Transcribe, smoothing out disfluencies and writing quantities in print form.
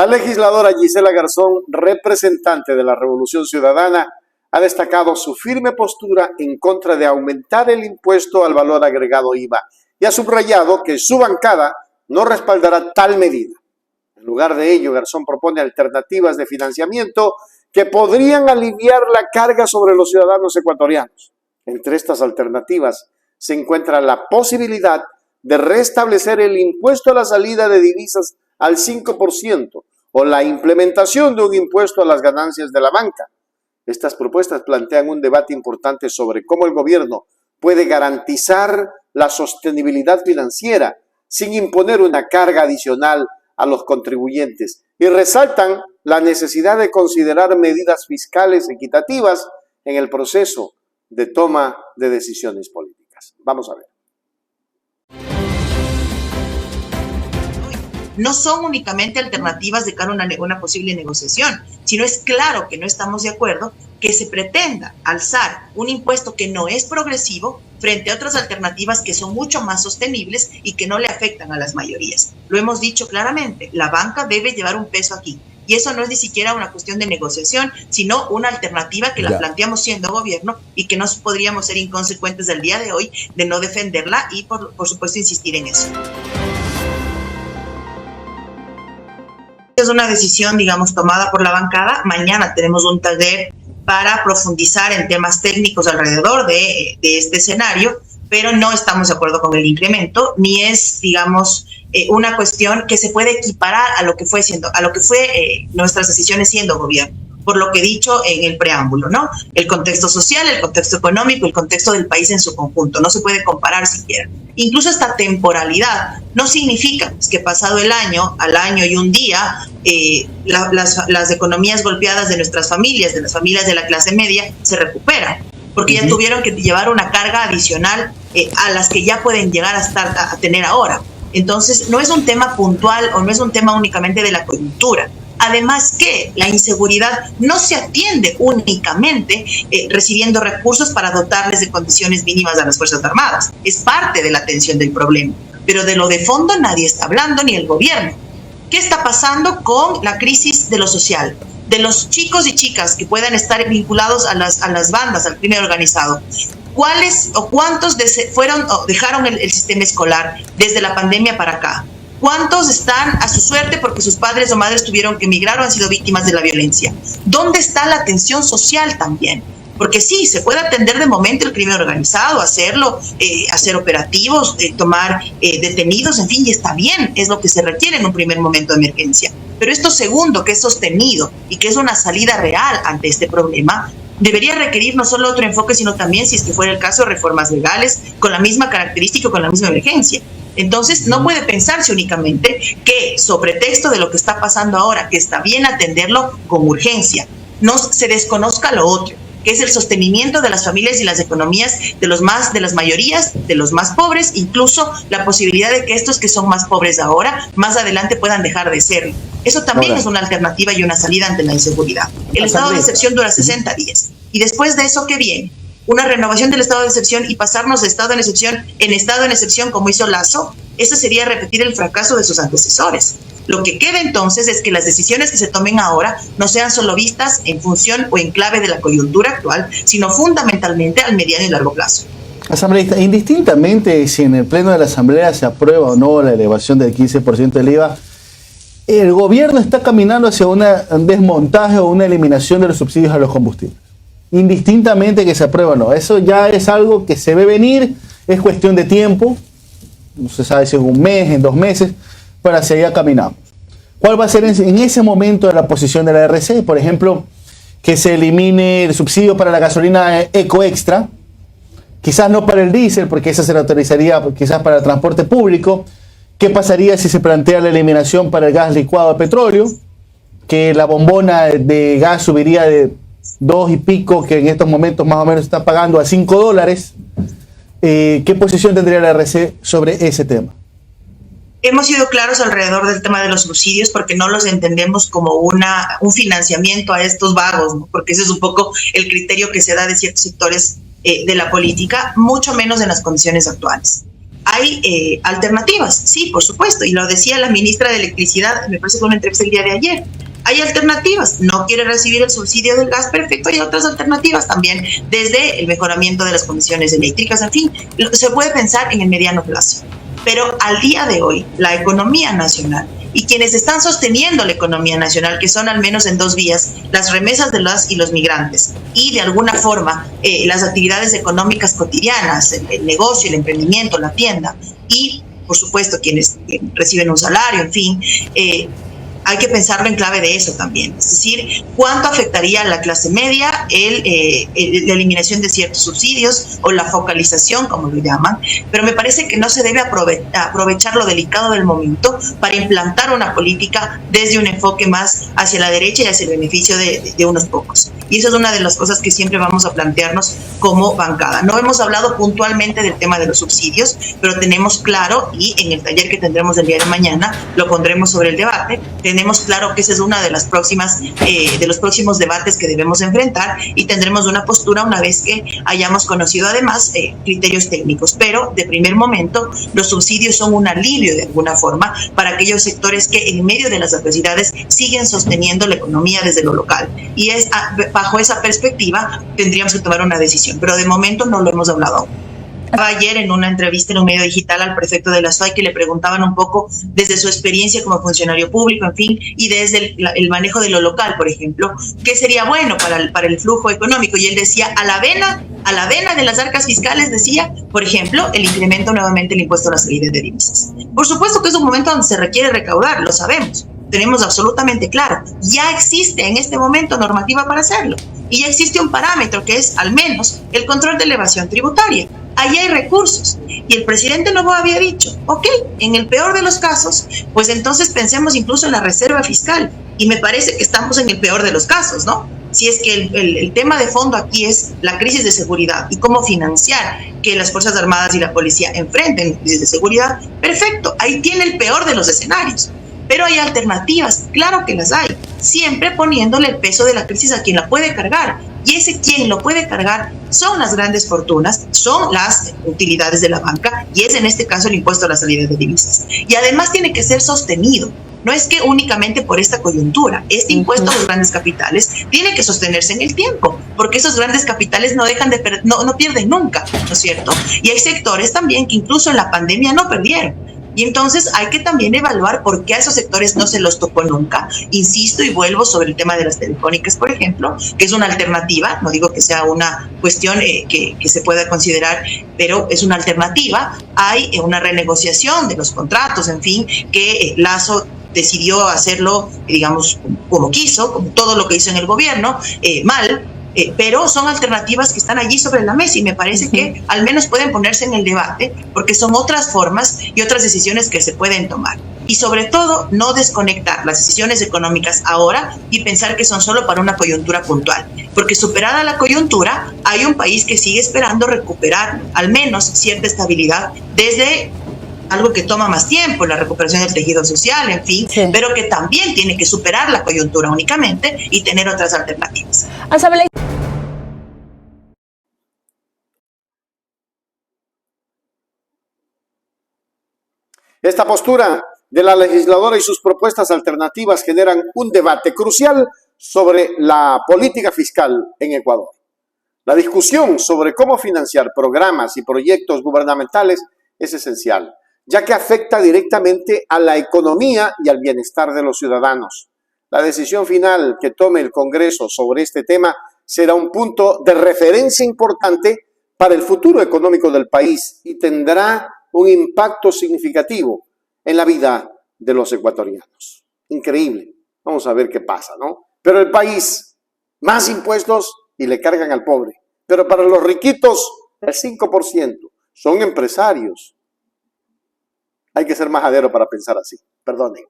La legisladora Gisela Garzón, representante de la Revolución Ciudadana, ha destacado su firme postura en contra de aumentar el impuesto al valor agregado IVA y ha subrayado que su bancada no respaldará tal medida. En lugar de ello, Garzón propone alternativas de financiamiento que podrían aliviar la carga sobre los ciudadanos ecuatorianos. Entre estas alternativas se encuentra la posibilidad de restablecer el impuesto a la salida de divisas al 5% o la implementación de un impuesto a las ganancias de la banca. Estas propuestas plantean un debate importante sobre cómo el gobierno puede garantizar la sostenibilidad financiera sin imponer una carga adicional a los contribuyentes y resaltan la necesidad de considerar medidas fiscales equitativas en el proceso de toma de decisiones políticas. Vamos a ver. No son únicamente alternativas de cara a una posible negociación, sino es claro que no estamos de acuerdo que se pretenda alzar un impuesto que no es progresivo frente a otras alternativas que son mucho más sostenibles y que no le afectan a las mayorías. Lo hemos dicho claramente, la banca debe llevar un peso aquí. Y eso no es ni siquiera una cuestión de negociación, sino una alternativa que la planteamos siendo gobierno y que no podríamos ser inconsecuentes del día de hoy de no defenderla y, por supuesto, insistir en eso. Es una decisión, digamos, tomada por la bancada. Mañana tenemos un taller para profundizar en temas técnicos alrededor de este escenario, pero no estamos de acuerdo con el incremento, ni es, digamos, una cuestión que se puede equiparar a lo que fue nuestras decisiones siendo gobierno, por lo que he dicho en el preámbulo, ¿no? El contexto social, el contexto económico, el contexto del país en su conjunto, no se puede comparar siquiera. Incluso esta temporalidad no significa que pasado al año y un día, las economías golpeadas de nuestras familias, de las familias de la clase media, se recuperan, porque ya tuvieron que llevar una carga adicional a las que ya pueden llegar a tener ahora. Entonces, no es un tema puntual o no es un tema únicamente de la coyuntura. Además que la inseguridad no se atiende únicamente recibiendo recursos para dotarles de condiciones mínimas a las Fuerzas Armadas. Es parte de la atención del problema. Pero de lo de fondo nadie está hablando, ni el gobierno. ¿Qué está pasando con la crisis de lo social? De los chicos y chicas que puedan estar vinculados a las bandas, al crimen organizado. ¿Cuáles o cuántos dejaron el sistema escolar desde la pandemia para acá? ¿Cuántos están a su suerte porque sus padres o madres tuvieron que emigrar o han sido víctimas de la violencia? ¿Dónde está la atención social también? Porque sí, se puede atender de momento el crimen organizado, hacerlo, hacer operativos, tomar detenidos, en fin, y está bien, es lo que se requiere en un primer momento de emergencia. Pero esto segundo, que es sostenido y que es una salida real ante este problema, debería requerir no solo otro enfoque, sino también, si es que fuera el caso, reformas legales con la misma característica, con la misma emergencia. Entonces, no puede pensarse únicamente que, sobre texto de lo que está pasando ahora, que está bien atenderlo con urgencia, no se desconozca lo otro, que es el sostenimiento de las familias y las economías de las mayorías, de los más pobres, incluso la posibilidad de que estos que son más pobres ahora, más adelante puedan dejar de serlo. Eso también es una alternativa y una salida ante la inseguridad. El estado de excepción dura 60 días. Y después de eso, ¿qué viene? Una renovación del estado de excepción y pasarnos de estado en excepción como hizo Lazo. Eso sería repetir el fracaso de sus antecesores. Lo que queda entonces es que las decisiones que se tomen ahora no sean solo vistas en función o en clave de la coyuntura actual, sino fundamentalmente al mediano y largo plazo. Asambleísta, indistintamente si en el pleno de la Asamblea se aprueba o no la elevación del 15% del IVA, el gobierno está caminando hacia un desmontaje o una eliminación de los subsidios a los combustibles. Indistintamente que se aprueba o no. Eso ya es algo que se ve venir, es cuestión de tiempo, no se sabe si en un mes, en 2 meses, pero hacia allá caminamos. ¿Cuál va a ser en ese momento de la posición de la RC? Por ejemplo, que se elimine el subsidio para la gasolina eco extra, quizás no para el diésel, porque esa se la autorizaría quizás para el transporte público. ¿Qué pasaría si se plantea la eliminación para el gas licuado de petróleo? Que la bombona de gas subiría de 2 y pico, que en estos momentos más o menos está pagando a $5. ¿Qué posición tendría la RC sobre ese tema? Hemos sido claros alrededor del tema de los subsidios porque no los entendemos como un financiamiento a estos vagos, ¿no? Porque ese es un poco el criterio que se da de ciertos sectores de la política, mucho menos en las condiciones actuales. hay alternativas, sí, por supuesto, y lo decía la ministra de Electricidad, me parece que fue una entrevista el día de ayer. Hay alternativas, no quiere recibir el subsidio del gas, perfecto, hay otras alternativas también, desde el mejoramiento de las condiciones eléctricas, en fin, se puede pensar en el mediano plazo. Pero al día de hoy, la economía nacional y quienes están sosteniendo la economía nacional, que son al menos en dos vías, las remesas de las y los migrantes, y de alguna forma las actividades económicas cotidianas, el negocio, el emprendimiento, la tienda, y por supuesto quienes reciben un salario, en fin, hay que pensarlo en clave de eso también. Es decir, ¿cuánto afectaría a la clase media la eliminación de ciertos subsidios o la focalización, como lo llaman? Pero me parece que no se debe aprovechar lo delicado del momento para implantar una política desde un enfoque más hacia la derecha y hacia el beneficio de unos pocos. Y eso es una de las cosas que siempre vamos a plantearnos como bancada. No hemos hablado puntualmente del tema de los subsidios, pero tenemos claro, y en el taller que tendremos el día de mañana lo pondremos sobre el debate, tenemos claro que ese es una de las próximas, de los próximos debates que debemos enfrentar, y tendremos una postura una vez que hayamos conocido además criterios técnicos. Pero de primer momento los subsidios son un alivio de alguna forma para aquellos sectores que en medio de las adversidades siguen sosteniendo la economía desde lo local, y es bajo esa perspectiva tendríamos que tomar una decisión, pero de momento no lo hemos hablado aún. Ayer en una entrevista en un medio digital al prefecto de la SOAI, que le preguntaban un poco desde su experiencia como funcionario público, en fin, y desde el manejo de lo local, por ejemplo, qué sería bueno para el flujo económico, y él decía, a la vena de las arcas fiscales, decía, por ejemplo, el incremento nuevamente del impuesto a las salidas de divisas. Por supuesto que es un momento donde se requiere recaudar, lo sabemos, tenemos absolutamente claro, ya existe en este momento normativa para hacerlo, y ya existe un parámetro que es al menos el control de elevación tributaria. Ahí hay recursos, y el presidente Noboa había dicho, ok, en el peor de los casos, pues entonces pensemos incluso en la reserva fiscal, y me parece que estamos en el peor de los casos, ¿no? Si es que el tema de fondo aquí es la crisis de seguridad y cómo financiar que las Fuerzas Armadas y la policía enfrenten la crisis de seguridad, perfecto, ahí tiene el peor de los escenarios. Pero hay alternativas, claro que las hay, siempre poniéndole el peso de la crisis a quien la puede cargar. Y ese quien lo puede cargar son las grandes fortunas, son las utilidades de la banca, y es en este caso el impuesto a la salida de divisas. Y además tiene que ser sostenido. No es que únicamente por esta coyuntura, este impuesto a los grandes capitales tiene que sostenerse en el tiempo, porque esos grandes capitales no dejan de no pierden nunca, ¿no es cierto? Y hay sectores también que incluso en la pandemia no perdieron. Y entonces hay que también evaluar por qué a esos sectores no se los tocó nunca. Insisto y vuelvo sobre el tema de las telefónicas, por ejemplo, que es una alternativa, no digo que sea una cuestión que se pueda considerar, pero es una alternativa. Hay una renegociación de los contratos, en fin, que Lazo decidió hacerlo, digamos, como quiso, como todo lo que hizo en el gobierno, mal. Pero son alternativas que están allí sobre la mesa, y me parece que al menos pueden ponerse en el debate, porque son otras formas y otras decisiones que se pueden tomar. Y sobre todo, no desconectar las decisiones económicas ahora y pensar que son solo para una coyuntura puntual, porque superada la coyuntura, hay un país que sigue esperando recuperar al menos cierta estabilidad desde algo que toma más tiempo, la recuperación del tejido social, en fin, sí, pero que también tiene que superar la coyuntura únicamente y tener otras alternativas. Esta postura de la legisladora y sus propuestas alternativas generan un debate crucial sobre la política fiscal en Ecuador. La discusión sobre cómo financiar programas y proyectos gubernamentales es esencial, ya que afecta directamente a la economía y al bienestar de los ciudadanos. La decisión final que tome el Congreso sobre este tema será un punto de referencia importante para el futuro económico del país y tendrá un impacto significativo en la vida de los ecuatorianos. Increíble. Vamos a ver qué pasa, ¿no? Pero el país, más impuestos y le cargan al pobre. Pero para los riquitos, el 5%. Son empresarios. Hay que ser majadero para pensar así. Perdonen.